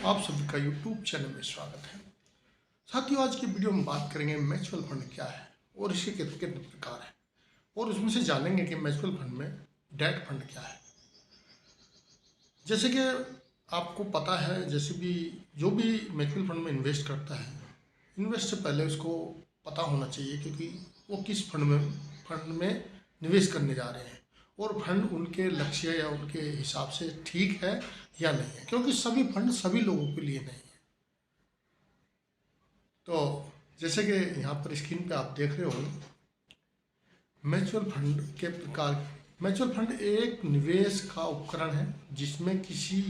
आप सभी का YouTube चैनल में स्वागत है। साथियों, आज की वीडियो में बात करेंगे म्यूचुअल फंड क्या है और इसके कितने कितने प्रकार हैं, और उसमें से जानेंगे कि म्यूचुअल फंड में डेट फंड क्या है। जैसे कि आपको पता है, जैसे भी जो भी म्यूचुअल फंड में इन्वेस्ट करता है, इन्वेस्ट से पहले उसको पता होना चाहिए क्योंकि वो किस फंड में निवेश करने जा रहे हैं और फंड उनके लक्ष्य या उनके हिसाब से ठीक है या नहीं है, क्योंकि सभी फंड सभी लोगों के लिए नहीं है। तो जैसे कि यहाँ पर स्क्रीन पे आप देख रहे हो, म्यूचुअल फंड के प्रकार। म्यूचुअल फंड एक निवेश का उपकरण है जिसमें किसी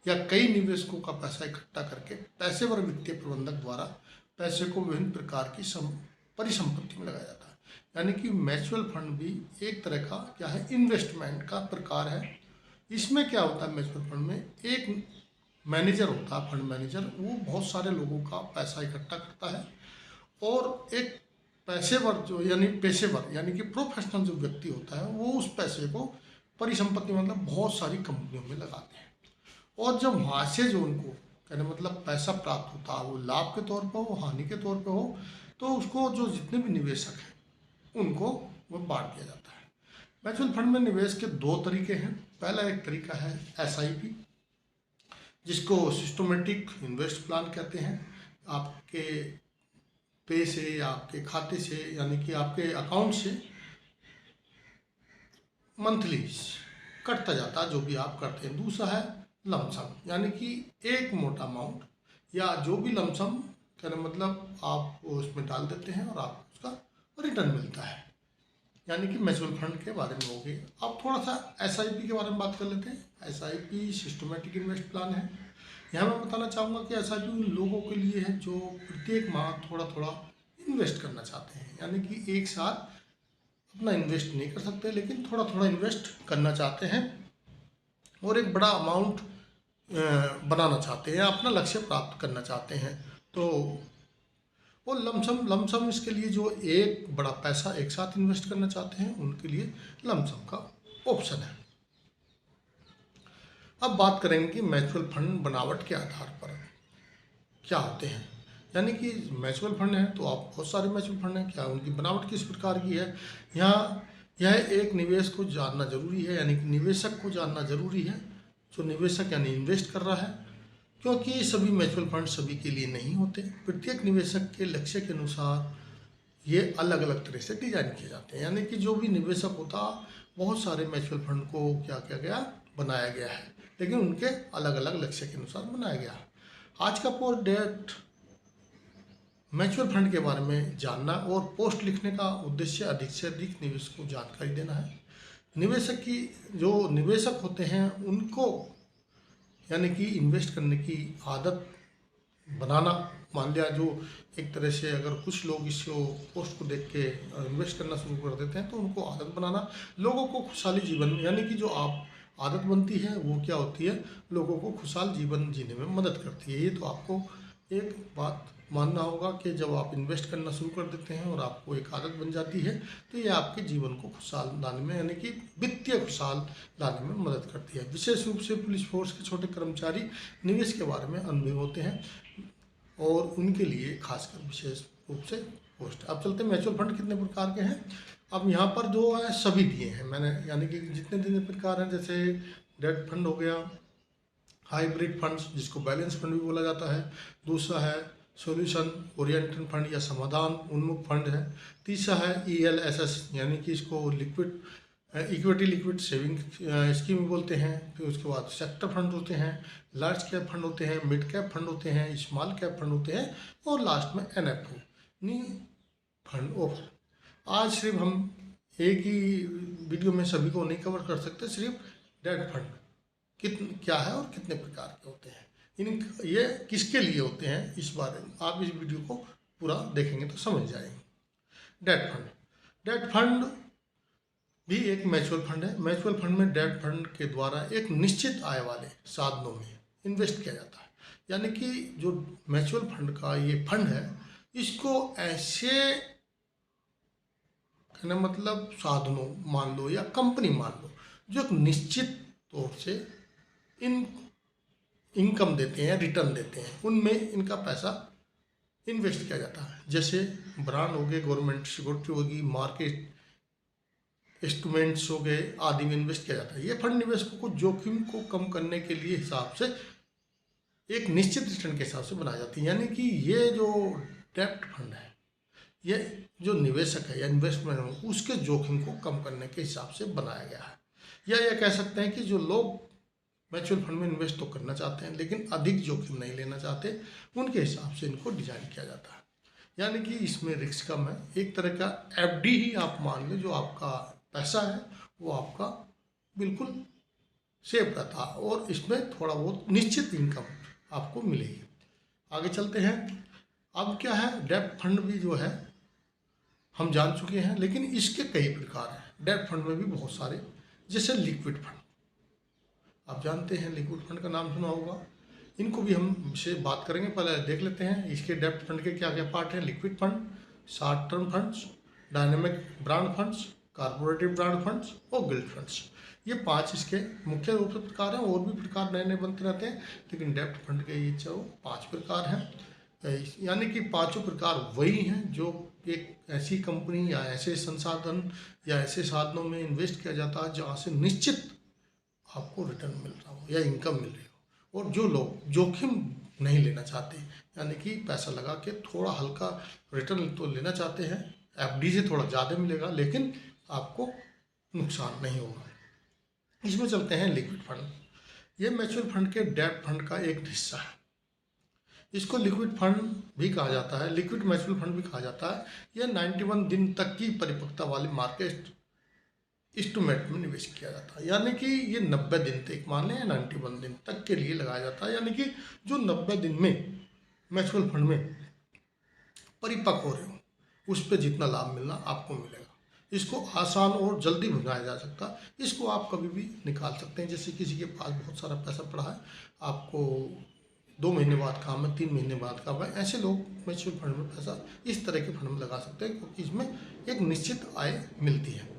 या कई निवेशकों का पैसा इकट्ठा करके पेशेवर वित्तीय प्रबंधक द्वारा पैसे को विभिन्न प्रकार की परिसंपत्ति में लगाया जाता है। यानी कि म्यूचुअल फंड भी एक तरह का क्या है, इन्वेस्टमेंट का प्रकार है। इसमें क्या होता है, म्यूचुअल फंड में एक मैनेजर होता है, फंड मैनेजर। वो बहुत सारे लोगों का पैसा इकट्ठा करता है और एक पेशेवर यानी कि प्रोफेशनल जो व्यक्ति होता है वो उस पैसे को परिसंपत्ति मतलब बहुत सारी कंपनियों में लगाते हैं। और जब वहाँ से जो उनको कहने मतलब पैसा प्राप्त होता है, वो लाभ के तौर पर हो, हानि के तौर पर हो, तो उसको जो जितने भी निवेशक हैं उनको वो बांट दिया जाता है। म्यूचुअल फंड में निवेश के दो तरीके हैं। पहला एक तरीका है SIP, जिसको सिस्टमेटिक इन्वेस्ट प्लान कहते हैं। आपके पे से या आपके खाते से यानी कि आपके अकाउंट से मंथली कटता जाता है जो भी आप करते हैं। दूसरा है लमसम, यानी कि एक मोटा अमाउंट या जो भी लमसम कहने मतलब आप उसमें डाल देते हैं और आपको उसका रिटर्न मिलता है। यानी कि म्यूचुअल फंड के बारे में हो गई। अब थोड़ा सा SIP के बारे में बात कर लेते हैं। SIP सिस्टमेटिक इन्वेस्ट प्लान है। यहाँ मैं बताना चाहूँगा कि SIP उन लोगों के लिए है जो प्रत्येक माह थोड़ा थोड़ा इन्वेस्ट करना चाहते हैं। यानी कि एक साथ अपना इन्वेस्ट नहीं कर सकते, लेकिन थोड़ा थोड़ा इन्वेस्ट करना चाहते हैं और एक बड़ा अमाउंट बनाना चाहते हैं, अपना लक्ष्य प्राप्त करना चाहते हैं। तो वो लमसम इसके लिए जो एक बड़ा पैसा एक साथ इन्वेस्ट करना चाहते हैं उनके लिए लमसम का ऑप्शन है। अब बात करेंगे कि म्यूचुअल फंड बनावट के आधार पर क्या होते हैं। यानी कि म्यूचुअल फंड है तो आप बहुत सारे म्यूचुअल फंड हैं, क्या उनकी बनावट किस प्रकार की है। यहाँ यह एक निवेश को जानना जरूरी है, यानी कि निवेशक को जानना जरूरी है, जो निवेशक यानी इन्वेस्ट कर रहा है, क्योंकि सभी म्यूचुअल फंड सभी के लिए नहीं होते। प्रत्येक निवेशक के लक्ष्य के अनुसार ये अलग अलग तरह से डिजाइन किए जाते हैं। यानी कि जो भी निवेशक होता, बहुत सारे म्यूचुअल फंड को क्या किया गया, बनाया गया है, लेकिन उनके अलग अलग लक्ष्य के अनुसार बनाया गया है। आज का पोस्ट डेट म्यूचुअल फंड के बारे में जानना और पोस्ट लिखने का उद्देश्य अधिक से अधिक निवेशक को जानकारी देना है। जो निवेशक होते हैं उनको यानी कि इन्वेस्ट करने की आदत बनाना। मान लिया जो एक तरह से अगर कुछ लोग इस पोस्ट को देख के इन्वेस्ट करना शुरू कर देते हैं तो उनको आदत बनाना, लोगों को खुशहाली जीवन यानी कि जो आप आदत बनती है वो क्या होती है, लोगों को खुशहाल जीवन जीने में मदद करती है। ये तो आपको एक बात मानना होगा कि जब आप इन्वेस्ट करना शुरू कर देते हैं और आपको एक आदत बन जाती है तो ये आपके जीवन को खुशहाल लाने में यानी कि वित्तीय खुशहाल लाने में मदद करती है। विशेष रूप से पुलिस फोर्स के छोटे कर्मचारी निवेश के बारे में अनुभवी होते हैं और उनके लिए खासकर विशेष रूप से पोस्ट। अब चलते हैं म्यूचुअल फंड कितने प्रकार के हैं। अब यहाँ पर जो है सभी दिए हैं मैंने, यानी कि जितने जितने प्रकार हैं, जैसे डेट फंड हो गया, हाइब्रिड फंड्स जिसको बैलेंस फंड भी बोला जाता है, दूसरा है सॉल्यूशन ओरिएंटेड फंड या समाधान उन्मुख फंड है, तीसरा है ELSS यानी कि इसको liquid equity liquid saving scheme बोलते हैं। फिर उसके बाद सेक्टर फंड होते हैं, लार्ज कैप फंड होते हैं, मिड कैप फंड होते हैं, स्मॉल कैप फंड होते हैं और लास्ट में NFO नी फंड ऑफ। आज सिर्फ हम एक ही वीडियो में सभी को नहीं कवर कर सकते, सिर्फ डेट फंड क्या है और कितने प्रकार के होते हैं, ये किसके लिए होते हैं, इस बारे में आप इस वीडियो को पूरा देखेंगे तो समझ जाएंगे। डेट फंड भी एक म्यूचुअल फंड है। म्यूचुअल फंड में डेट फंड के द्वारा एक निश्चित आय वाले साधनों में इन्वेस्ट किया जाता है। यानी कि जो म्यूचुअल फंड का ये फंड है, इसको ऐसे कहने मतलब साधनों मान लो या कंपनी मान लो जो एक निश्चित तौर से इन इनकम देते हैं, रिटर्न देते हैं, उनमें इनका पैसा इन्वेस्ट किया जाता है। जैसे ब्रांड हो गए, गवर्नमेंट सिक्योरिटी होगी, मार्केट इंस्ट्रूमेंट्स हो गए आदि में इन्वेस्ट किया जाता है। ये फंड निवेशकों को जोखिम को कम करने के लिए हिसाब से एक निश्चित रिटर्न के हिसाब से बनाई जाती है। यानी कि ये जो डेब्ट फंड है, ये जो निवेशक है या इन्वेस्टमेंट है उसके जोखिम को कम करने के हिसाब से बनाया गया है। या यह कह सकते हैं कि जो लोग म्यूचुअल फंड में इन्वेस्ट तो करना चाहते हैं लेकिन अधिक जोखिम नहीं लेना चाहते, उनके हिसाब से इनको डिजाइन किया जाता है। यानी कि इसमें रिस्क कम है, एक तरह का एफडी ही आप मान लो, जो आपका पैसा है वो आपका बिल्कुल सेफ रहता है और इसमें थोड़ा बहुत निश्चित इनकम आपको मिलेगी। आगे चलते हैं। अब क्या है, डेब्ट फंड भी जो है हम जान चुके हैं, लेकिन इसके कई प्रकार हैं। डेब्ट फंड में भी बहुत सारे, जैसे लिक्विड फंड, आप जानते हैं लिक्विड फंड का नाम सुना होगा, इनको भी हम से बात करेंगे। पहले देख लेते हैं इसके डेब्ट फंड के क्या क्या पार्ट हैं। Liquid fund, short term funds, dynamic bond funds, corporate bond funds और गिल्ड फंड्स। ये 5 इसके मुख्य रूप से प्रकार हैं, और भी प्रकार नए नए बनते रहते हैं, लेकिन डेब्ट फंड के ये 5 प्रकार हैं। यानी कि 5 प्रकार वही हैं जो एक ऐसी कंपनी या ऐसे संसाधन या ऐसे साधनों में इन्वेस्ट किया जाता है जहाँ से निश्चित आपको रिटर्न मिल रहा हो या इनकम मिल रही हो, और जो लोग जोखिम नहीं लेना चाहते, यानी कि पैसा लगा के थोड़ा हल्का रिटर्न तो लेना चाहते हैं, एफडी से थोड़ा ज़्यादा मिलेगा लेकिन आपको नुकसान नहीं होगा। इसमें चलते हैं लिक्विड फंड। ये म्यूचुअल फंड के डेब्ट फंड का एक हिस्सा है। इसको लिक्विड फंड भी कहा जाता है, लिक्विड म्यूचुअल फंड भी कहा जाता है। यह 91 दिन तक की परिपक्वता वाले मार्केट इंस्ट्रूमेंट में निवेश किया जाता है। यानी कि ये 90 दिन तक, मान लें 91 दिन तक के लिए लगाया जाता है। यानी कि जो 90 दिन में म्यूचुअल फंड में परिपक्व हो रहे हो, उस पर जितना लाभ मिलना आपको मिलेगा। इसको आसान और जल्दी भुनाया जा सकता है। इसको आप कभी भी निकाल सकते हैं। जैसे किसी के पास बहुत सारा पैसा पड़ा है, आपको 2 महीने बाद काम है, 3 महीने बाद काम है, ऐसे लोग म्यूचुअल फंड में पैसा इस तरह के फंड में लगा सकते हैं, क्योंकि इसमें एक निश्चित आय मिलती है।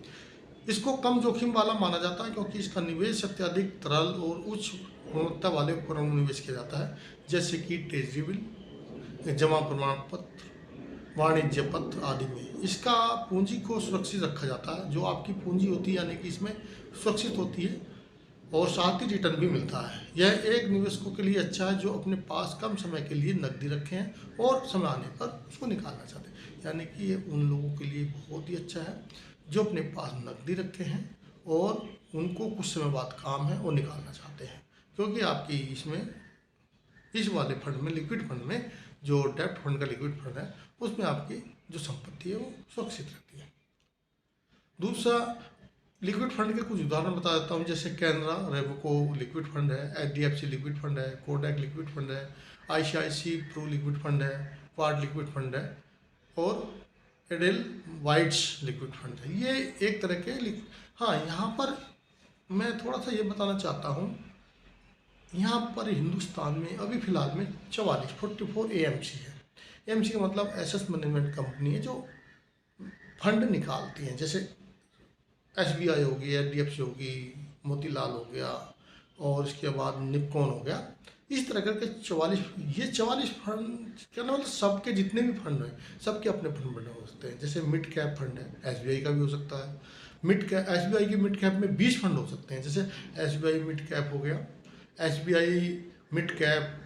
इसको कम जोखिम वाला माना जाता है क्योंकि इसका निवेश अत्यधिक तरल और उच्च गुणवत्ता वाले उपकरणों में निवेश किया जाता है, जैसे कि ट्रेजरी बिल, जमा प्रमाण पत्र, वाणिज्य पत्र आदि में। इसका पूंजी को सुरक्षित रखा जाता है। जो आपकी पूंजी होती है यानी कि इसमें सुरक्षित होती है और साथ ही रिटर्न भी मिलता है। यह एक निवेशकों के लिए अच्छा है जो अपने पास कम समय के लिए नकदी रखे हैं और समय आने पर उसको निकालना चाहते हैं। यानी कि ये उन लोगों के लिए बहुत ही अच्छा है जो अपने पास नकदी रखे हैं और उनको कुछ समय बाद काम है और निकालना चाहते हैं, क्योंकि आपकी इसमें इस वाले फंड में, लिक्विड फंड में, जो डेब्ट फंड का लिक्विड फंड है, उसमें आपकी जो संपत्ति है वो सुरक्षित रहती है। दूसरा, लिक्विड फंड के कुछ उदाहरण बता देता हूँ। जैसे कैनरा रेवोको लिक्विड फंड है, HDFC लिक्विड फंड है, कोडैक लिक्विड फंड है, ICICI प्रू लिक्विड फंड है, क्वाड लिक्विड फंड है और एडेल वाइट्स लिक्विड फंड है। ये एक तरह के हाँ, यहाँ पर मैं थोड़ा सा ये बताना चाहता हूँ, यहाँ पर हिंदुस्तान में अभी फ़िलहाल में 44 AMC है। AMC का मतलब एसेट मैनेजमेंट कंपनी है जो फंड निकालती हैं। जैसे SBI होगी, HDFC होगी, मोतीलाल हो गया और इसके बाद निप्कॉन हो गया। इस तरह करके 44 फंड, क्या ना, मतलब सबके जितने भी फंड हैं सबके अपने फंड बने हो सकते हैं। जैसे मिड कैप फंड है, SBI का भी हो सकता है। मिड कैप, SBI की मिड कैप में 20 फंड हो सकते हैं। जैसे SBI मिड कैप हो गया, SBI मिड कैप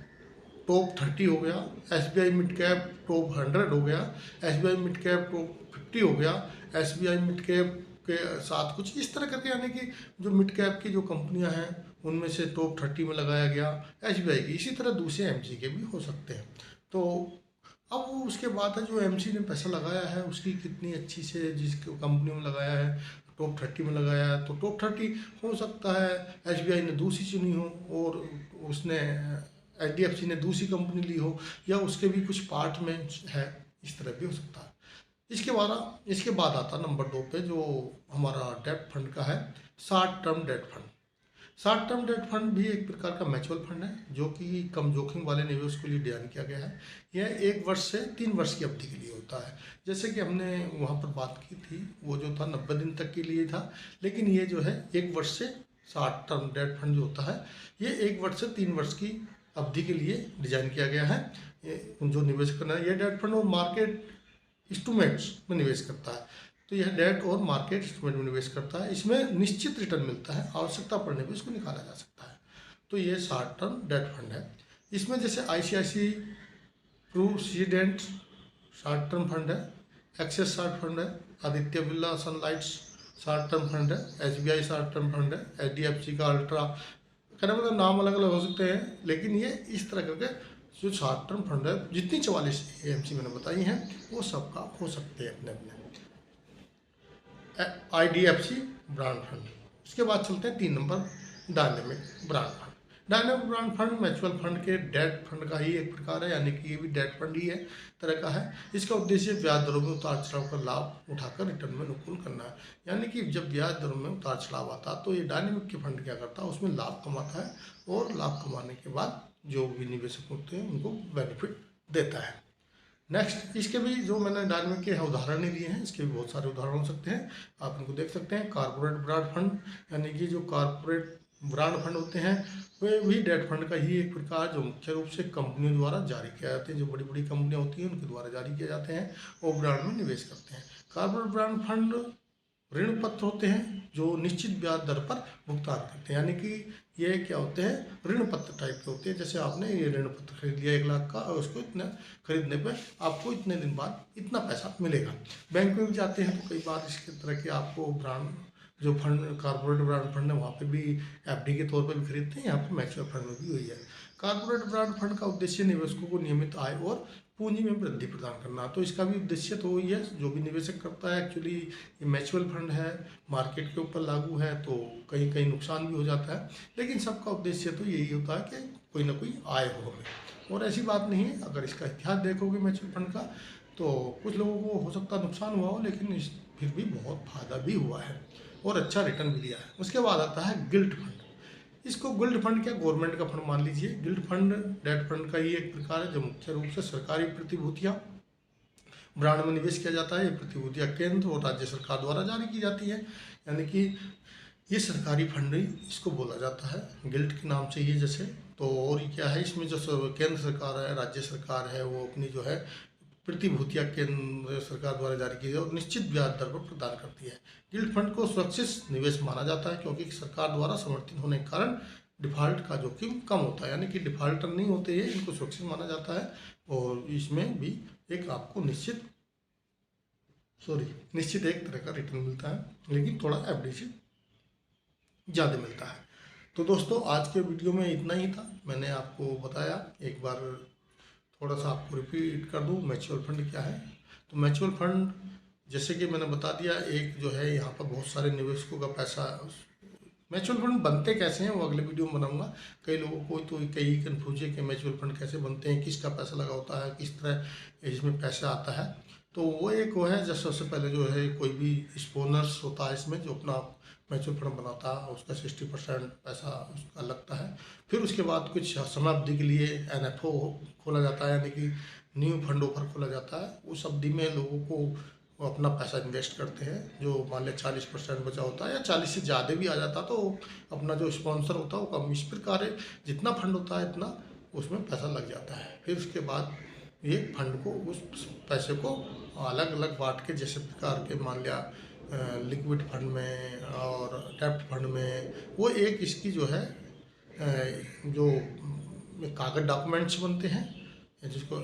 टॉप 30 हो गया, SBI मिड कैप टॉप 100 हो गया, SBI मिड कैप टॉप 50 हो गया, SBI मिड कैप के साथ कुछ इस तरह करके, यानी कि जो मिड कैप की जो कंपनियां हैं उनमें से टॉप 30 में लगाया गया SBI की। इसी तरह दूसरे MC के भी हो सकते हैं। तो अब वो उसके बाद है जो MC ने पैसा लगाया है उसकी कितनी अच्छी से, जिस कंपनी में लगाया है टॉप 30 में लगाया है, तो टॉप 30 हो सकता है SBI ने दूसरी चुनी हो और उसने HDFC ने दूसरी कंपनी ली हो, या उसके भी कुछ पार्ट में है, इस तरह भी हो सकता है। इसके बाद आता नंबर 2 पे जो हमारा डेब्ट फंड का है, शॉर्ट टर्म डेब्ट फंड। शॉर्ट टर्म डेब्ट फंड भी एक प्रकार का म्यूचुअल फंड है जो कि कम जोखिम वाले निवेश के लिए डिजाइन किया गया है। यह 1 वर्ष से 3 वर्ष की अवधि के लिए होता है। जैसे कि हमने वहाँ पर बात की थी, वो जो था 90 दिन तक के लिए था, लेकिन ये जो है 1 वर्ष से, शॉर्ट टर्म डेब्ट फंड जो होता है ये 1 वर्ष से 3 वर्ष की अवधि के लिए डिजाइन किया गया है। जो निवेश करना है, ये डेट फंड और मार्केट इंस्ट्रूमेंट्स में निवेश करता है। तो यह डेट और मार्केट इंस्ट्रूमेंट में निवेश करता है। इसमें निश्चित रिटर्न मिलता है, आवश्यकता पड़ने पर इसको निकाला जा सकता है। तो ये शॉर्ट टर्म डेट फंड है। इसमें जैसे ICICI प्रूसीडेंट शॉर्ट टर्म फंड है, एक्सेस शॉर्ट फंड है, Aditya Birla sunlights short term fund है, SBI शॉर्ट टर्म फंड है, HDFC का अल्ट्रा, कहने मतलब नाम अलग अलग हो सकते हैं, लेकिन ये इस तरह करके जो शॉर्ट टर्म फंड है, जितनी 44 AMC मैंने बताई हैं वो सबका हो सकते हैं अपने अपने। IDFC brand fund. उसके बाद चलते हैं 3 number, dynamic brand fund. Dynamic brand fund mutual fund के डेट फंड का ही एक प्रकार है, यानी कि ये भी डेट फंड ही है तरह का है। इसका उद्देश्य ब्याज दरों में उतार चढ़ाव का लाभ उठाकर रिटर्न में अनुकूल करना है। यानी कि जब ब्याज दरों में उतार चढ़ाव आता है तो ये डायनेमिक के फंड क्या करता है, उसमें लाभ कमाता है और लाभ कमाने के बाद जो भी निवेशक होते हैं उनको बेनिफिट देता है। नेक्स्ट, इसके भी जो मैंने डायनेमिक के उदाहरण नहीं दिए हैं, इसके भी बहुत सारे उदाहरण हो सकते हैं, आप इनको देख सकते हैं। कॉर्पोरेट ब्रांड फंड, यानी कि जो कॉर्पोरेट ब्रांड फंड होते हैं वे भी डेट फंड का ही एक प्रकार, जो मुख्य रूप से कंपनियों द्वारा जारी किया जाते हैं, जो बड़ी बड़ी कंपनियां होती हैं उनके द्वारा जारी किए जाते हैं, वो ब्रांड में निवेश करते हैं। कॉर्पोरेट ब्रांड फंड ऋण पत्र होते हैं जो निश्चित ब्याज दर पर भुगतान करते हैं, यानी कि ये क्या होते हैं, ऋण पत्र टाइप के होते हैं। जैसे आपने ये ऋण पत्र खरीद लिया 1 लाख का, और उसको इतना खरीदने पर आपको इतने दिन बाद इतना पैसा मिलेगा। बैंक में भी जाते हैं तो कई बार इसके तरह के आपको ब्रांड जो फंड कॉर्पोरेट ब्रांड फंड है वहाँ पे भी FD के तौर पर भी खरीदते हैं, यहाँ पे म्यूचुअल फंड में भी हुई है। कॉर्पोरेट ब्रांड फंड का उद्देश्य निवेशकों को नियमित आय और पूंजी में वृद्धि प्रदान करना। तो इसका भी उद्देश्य तो वही है, जो भी निवेशक करता है। एक्चुअली ये म्यूचुअल फंड है, मार्केट के ऊपर लागू है तो कहीं कहीं नुकसान भी हो जाता है, लेकिन सबका उद्देश्य तो यही होता है कि कोई ना कोई आय हो हमें। और ऐसी बात नहीं है, अगर इसका इतिहास देखोगे म्यूचुअल फंड का तो कुछ लोगों को हो सकता है नुकसान हुआ हो, लेकिन फिर भी बहुत फायदा भी हुआ है और अच्छा रिटर्न भी दिया है। उसके बाद आता है गिल्ट फंड। इसको गिल्ड फंड क्या, गवर्नमेंट का फंड मान लीजिए। गिल्ड फंड डेट फंड का ही एक प्रकार है, जो मुख्य रूप से सरकारी प्रतिभूतियां ब्रांड में निवेश किया जाता है। ये प्रतिभूतियां केंद्र और राज्य सरकार द्वारा जारी की जाती है, यानी कि ये सरकारी फंड ही इसको बोला जाता है गिल्ड के नाम से ही। जैसे तो और क्या है, इसमें जो केंद्र सरकार है, राज्य सरकार है, वो अपनी जो है प्रतिभूतियां केंद्र सरकार द्वारा जारी की जाए और निश्चित ब्याज दर पर प्रदान करती है। गिल्ड फंड को सुरक्षित निवेश माना जाता है, क्योंकि सरकार द्वारा समर्थित होने के कारण डिफॉल्ट का जोखिम कम होता है, यानी कि डिफॉल्टर नहीं होते ये, इनको सुरक्षित माना जाता है। और इसमें भी एक आपको निश्चित एक तरह का रिटर्न मिलता है, लेकिन थोड़ा FD से ज़्यादा मिलता है। तो दोस्तों आज के वीडियो में इतना ही था, मैंने आपको बताया। एक बार थोड़ा सा आपको रिपीट कर दूं, म्यूचुअल फंड क्या है। तो म्यूचुअल फंड जैसे कि मैंने बता दिया, एक जो है यहाँ पर बहुत सारे निवेशकों का पैसा। म्यूचुअल फंड बनते कैसे हैं वो अगले वीडियो में बनाऊंगा। कई लोगों को तो कई कन्फ्यूज है कि म्यूचुअल फंड कैसे बनते हैं, किसका पैसा लगा होता है, किस तरह इसमें पैसा आता है। तो वो एक वो है, जैसे सबसे पहले जो है कोई भी स्पॉन्सर्स होता है इसमें, जो अपना म्यूचुअल फंड बनाता है उसका 60% पैसा उसका लगता है। फिर उसके बाद कुछ समय अवधि के लिए NFO खोला जाता है, यानी कि न्यू फंड ऑफर खोला जाता है। उस अवधि में लोगों को वो अपना पैसा इन्वेस्ट करते हैं, जो मान लिया 40% बचा होता है या 40 से ज़्यादा भी आ जाता तो अपना जो स्पॉन्सर होता है वो कम। इस प्रकार है, जितना फंड होता है इतना उसमें पैसा लग जाता है। फिर उसके बाद ये फंड को उस पैसे को अलग अलग बांट के, जैसे प्रकार के मान लिया लिक्विड फंड में और डेब्ट फंड में, वो एक इसकी जो है जो कागज डॉक्यूमेंट्स बनते हैं, जिसको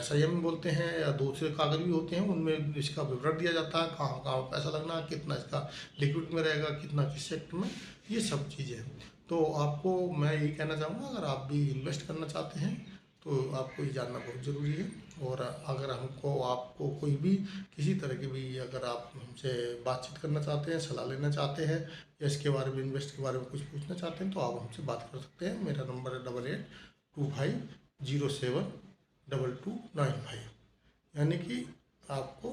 SIM बोलते हैं, या दूसरे कागज भी होते हैं, उनमें इसका विवरण दिया जाता है, कहाँ कहाँ पैसा लगना, कितना इसका लिक्विड में रहेगा, कितना किस सेक्टर में, ये सब चीज़ें। तो आपको मैं यही कहना चाहूँगा, अगर आप भी इन्वेस्ट करना चाहते हैं तो आपको ये जानना बहुत ज़रूरी है। और अगर आपको कोई भी किसी तरह की भी, अगर आप हमसे बातचीत करना चाहते हैं, सलाह लेना चाहते हैं, या इसके बारे में, इन्वेस्ट के बारे में कुछ पूछना चाहते हैं, तो आप हमसे बात कर सकते हैं। मेरा नंबर है 8825072295। यानी कि आपको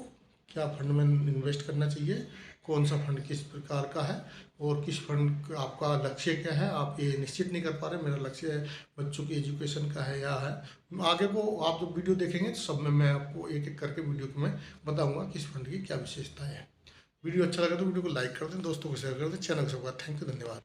क्या फंड में इन्वेस्ट करना चाहिए, कौन सा फंड किस प्रकार का है, और किस फंड आपका लक्ष्य क्या है, आप ये निश्चित नहीं कर पा रहे। मेरा लक्ष्य है बच्चों की एजुकेशन का है या है। आगे को आप जो वीडियो देखेंगे तो सब में मैं आपको एक एक करके वीडियो को मैं बताऊंगा किस फंड की क्या विशेषता है। वीडियो अच्छा लगा तो वीडियो को लाइक कर दें, दोस्तों को शेयर कर दें, चैनल को सब्सक्राइब। थैंक यू, धन्यवाद।